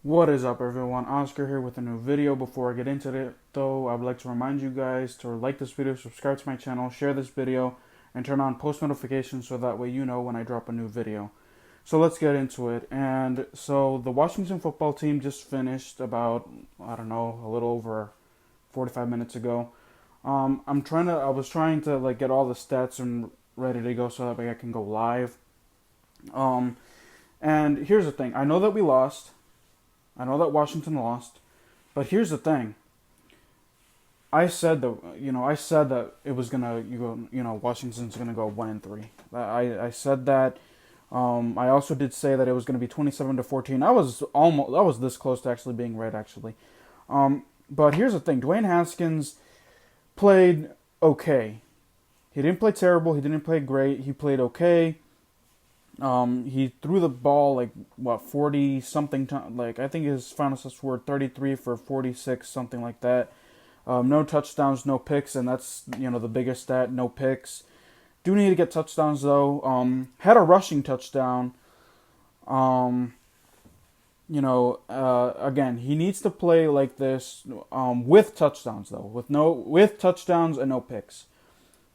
What is up, everyone? Oscar here with a new video. Before I get into it, though, I would like to remind you guys to like this video, subscribe to my channel, share this video, and turn on post notifications so that way you know when I drop a new video. So let's get into it. And so the Washington football team just finished about, I don't know, a little over 45 minutes ago. I was trying to like get all the stats and ready to go so that way I can go live. Um, and here's the thing. I know that we lost. I know that Washington lost, but here's the thing. I said that it was gonna, Washington's gonna go 1-3. I said that. I also did say that it was gonna be 27-14. I was this close to actually being right, actually. But here's the thing. Dwayne Haskins played okay. He didn't play terrible. He didn't play great. He played okay. He threw the ball like what 40 something times. Like I think his final stats were 33 for 46, something like that. No touchdowns, no picks, and that's the biggest stat. No picks. Do need to get touchdowns though. Had a rushing touchdown. Um, again, he needs to play like this. With touchdowns though. With touchdowns and no picks.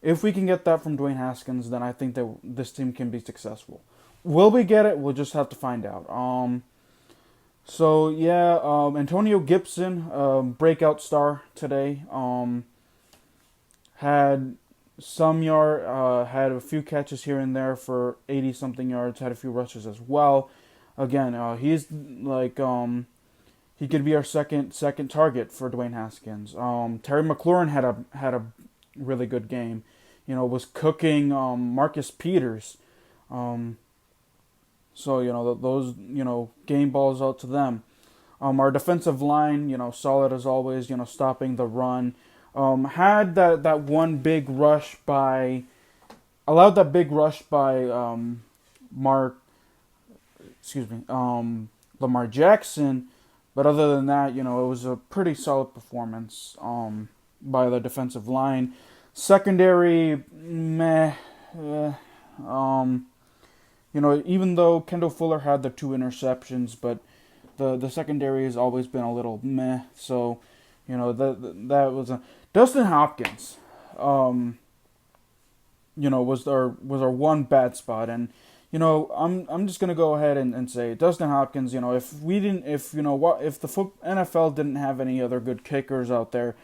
If we can get that from Dwayne Haskins, then I think that this team can be successful. Will we get it? We'll just have to find out. Antonio Gibson, breakout star today. Had had a few catches here and there for 80 something yards. Had a few rushes as well. Again, he's like he could be our second target for Dwayne Haskins. Terry McLaurin had a really good game. Was cooking Marcus Peters. Those game balls out to them. Our defensive line, solid as always. Stopping the run. Had that one big rush by, allowed that big rush by Lamar Jackson. But other than that, it was a pretty solid performance by the defensive line. Secondary, meh. Even though Kendall Fuller had the 2 interceptions, but the secondary has always been a little meh. So, that was a Dustin Hopkins. Was our one bad spot, and I'm just gonna go ahead and say Dustin Hopkins. If the NFL didn't have any other good kickers out there,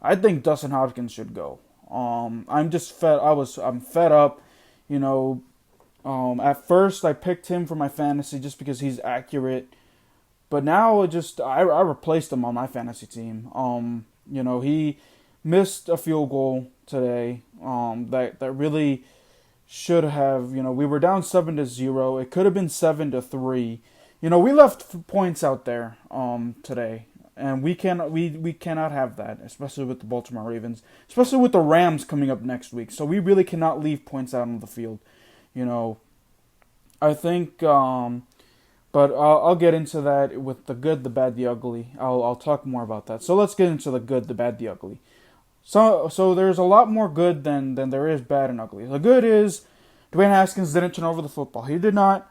I think Dustin Hopkins should go. I'm fed up. At first I picked him for my fantasy just because he's accurate, but now I replaced him on my fantasy team. He missed a field goal today. That really should have. We were down 7-0. It could have been 7-3. We left points out there today. And we cannot have that, especially with the Baltimore Ravens, especially with the Rams coming up next week. So we really cannot leave points out on the field. I think, but I'll get into that with the good, the bad, the ugly. I'll talk more about that. So let's get into the good, the bad, the ugly. So there's a lot more good than there is bad and ugly. The good is Dwayne Haskins didn't turn over the football. He did not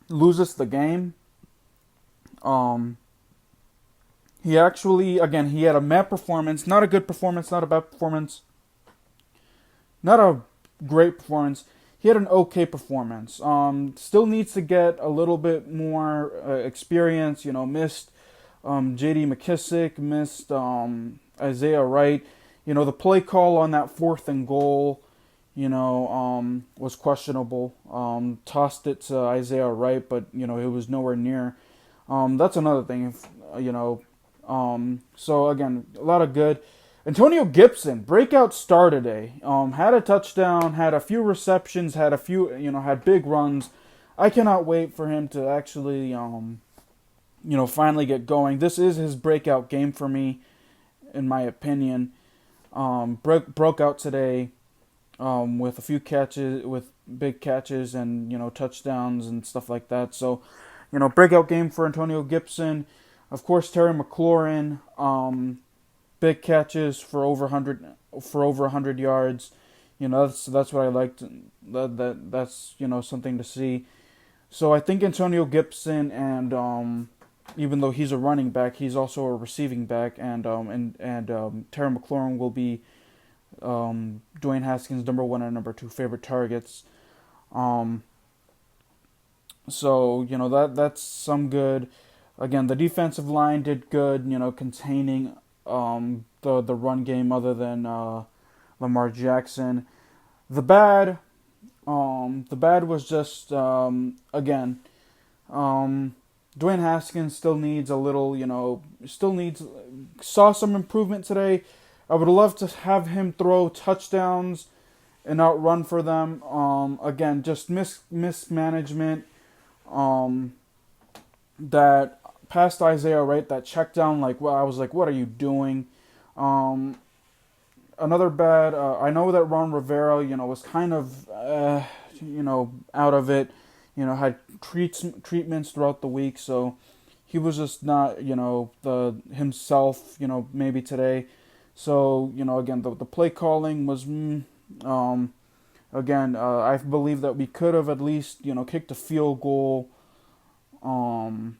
lose us the game. He actually, again, he had a meh performance. Not a good performance, not a bad performance. Not a great performance. He had an okay performance. Still needs to get a little bit more experience. Missed J.D. McKissick, missed Isaiah Wright. The play call on that 4th and goal, was questionable. Tossed it to Isaiah Wright, but it was nowhere near. That's another thing. So again, a lot of good. Antonio Gibson, breakout star today. Had a touchdown, had a few receptions, had had big runs. I cannot wait for him to actually, finally get going. This is his breakout game for me, in my opinion. Broke out today, with a few catches, with big catches and, touchdowns and stuff like that. So, breakout game for Antonio Gibson. Of course, Terry McLaurin, big catches for over 100 yards. That's what I liked. That's something to see. So I think Antonio Gibson and even though he's a running back, he's also a receiving back, and Terry McLaurin will be Dwayne Haskins' number one and number two favorite targets. Um, so that's some good. Again, the defensive line did good, containing the run game other than Lamar Jackson. The bad the bad was just again Dwayne Haskins still needs a little, still needs saw some improvement today. I would love to have him throw touchdowns and outrun for them. Again, just mismanagement. Um, that past Isaiah, right? That check down, like, well, I was like, what are you doing? Um, Another bad. I know that Ron Rivera, was kind of, out of it. Had treatments throughout the week, so he was just not, the himself. Maybe today. So again, the play calling was, again, I believe that we could have at least, kicked a field goal. Um,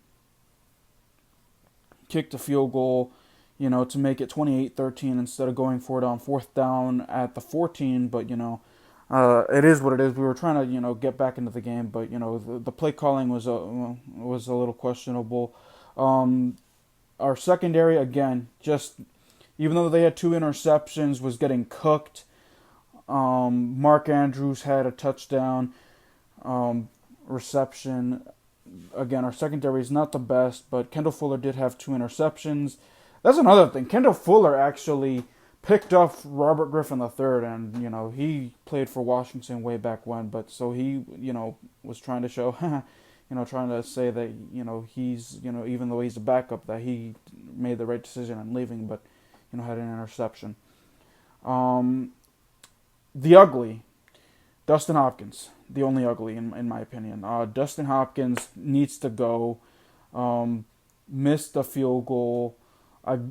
Kicked a field goal, to make it 28-13 instead of going for it on fourth down at the 14. But, it is what it is. We were trying to, get back into the game, but, the play calling was a little questionable. Our secondary, again, just even though they had two interceptions, was getting cooked. Mark Andrews had a touchdown reception. Again, our secondary is not the best, but Kendall Fuller did have two interceptions. That's another thing. Kendall Fuller actually picked up Robert Griffin III, and he played for Washington way back when. But so he was trying to show, trying to say that he's even though he's a backup, that he made the right decision on leaving, but had an interception. The ugly. Dustin Hopkins, the only ugly in my opinion. Dustin Hopkins needs to go. Missed a field goal.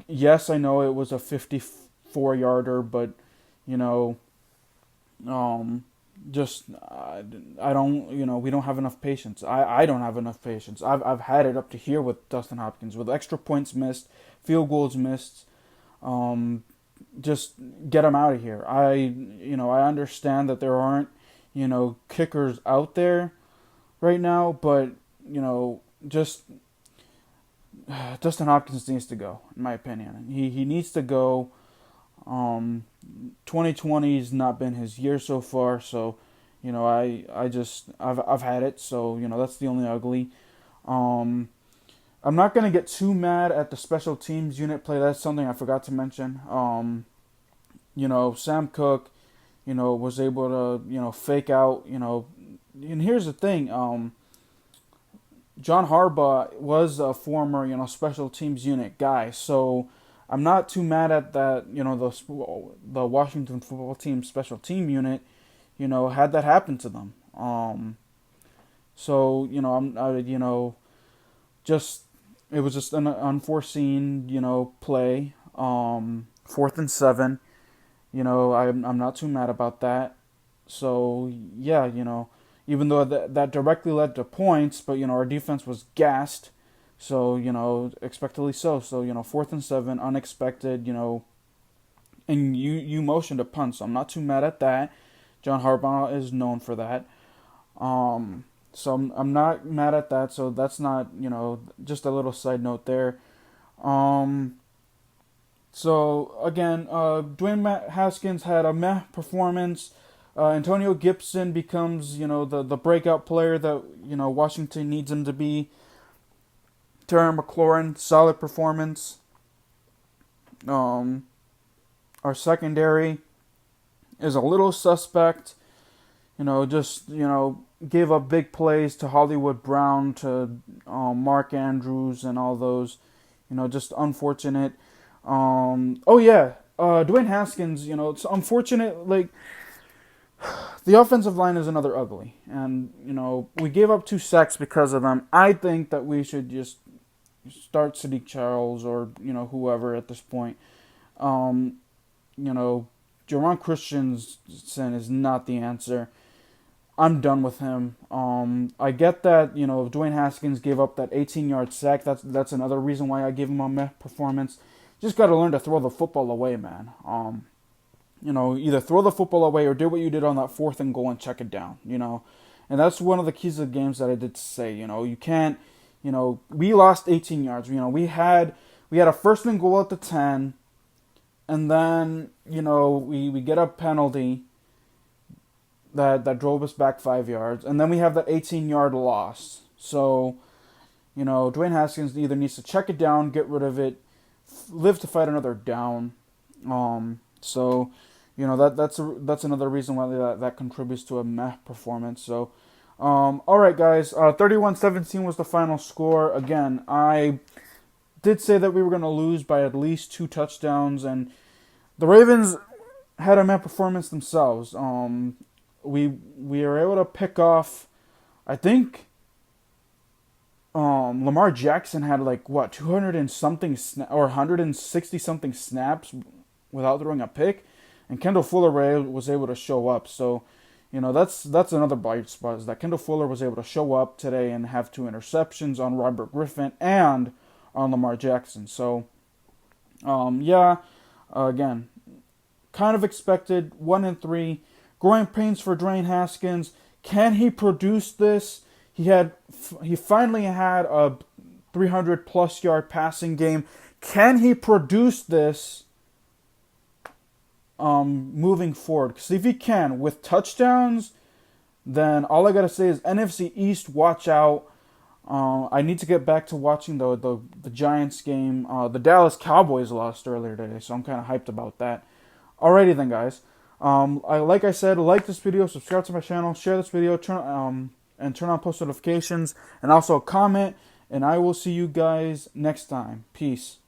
Yes, I know it was a 54-yarder, but just I don't we don't have enough patience. I don't have enough patience. I've had it up to here with Dustin Hopkins with extra points missed, field goals missed. Just get him out of here. I understand that there aren't kickers out there right now, but just Dustin Hopkins needs to go, in my opinion. He needs to go. 2020's not been his year so far, so I've had it. So that's the only ugly. I'm not gonna get too mad at the special teams unit play. That's something I forgot to mention. Sam Cook, was able to, fake out, and here's the thing, John Harbaugh was a former, special teams unit guy, so I'm not too mad at that, the Washington football team special team unit, had that happen to them. So, just, it was just an unforeseen, play, 4th and 7. I'm not too mad about that. So yeah, even though that directly led to points, but our defense was gassed. So expectedly so. So 4th and 7, unexpected. And you motioned a punt, so I'm not too mad at that. John Harbaugh is known for that. So I'm not mad at that. So that's not just a little side note there. So again, Dwayne Haskins had a meh performance. Antonio Gibson becomes, the breakout player that Washington needs him to be. Terry McLaurin, solid performance. Our secondary is a little suspect. Gave up big plays to Hollywood Brown, to Mark Andrews, and all those. Just unfortunate. Dwayne Haskins, it's unfortunate, like, the offensive line is another ugly, and, we gave up 2 sacks because of them. I think that we should just start Sadiq Charles or, whoever at this point. Jerron Christensen is not the answer. I'm done with him. I get that, you know, Dwayne Haskins gave up that 18-yard sack. That's another reason why I gave him a meh performance. Just got to learn to throw the football away, man. You know, either throw the football away or do what you did on that 4th and goal and check it down, you know. And that's one of the keys of the games that I did say, you know, you can't, you know, we lost 18 yards. You know, we had a 1st and goal at the 10, and then, you know, we get a penalty that drove us back 5 yards, and then we have that 18-yard loss. So, you know, Dwayne Haskins either needs to check it down, get rid of it, live to fight another down. So, you know, that's another reason why that contributes to a meh performance. So, all right, guys, 31-17 was the final score. Again, I did say that we were going to lose by at least 2 touchdowns, and the Ravens had a meh performance themselves. We were able to pick off, I think, Lamar Jackson had like what 200 and something or 160 something snaps without throwing a pick, and Kendall Fuller was able to show up. So, you know, that's another bright spot, is that Kendall Fuller was able to show up today and have 2 interceptions on Robert Griffin and on Lamar Jackson. So, yeah, again, kind of expected. 1-3. Growing pains for Dwayne Haskins. Can he produce this? He finally had a 300 plus yard passing game. Can he produce this moving forward? Because if he can with touchdowns, then all I gotta say is NFC East, watch out. I need to get back to watching the Giants game. The Dallas Cowboys lost earlier today, so I'm kind of hyped about that. Alrighty then, guys. Like I said, like this video, subscribe to my channel, share this video, turn on post notifications, and also comment. And I will see you guys next time. Peace.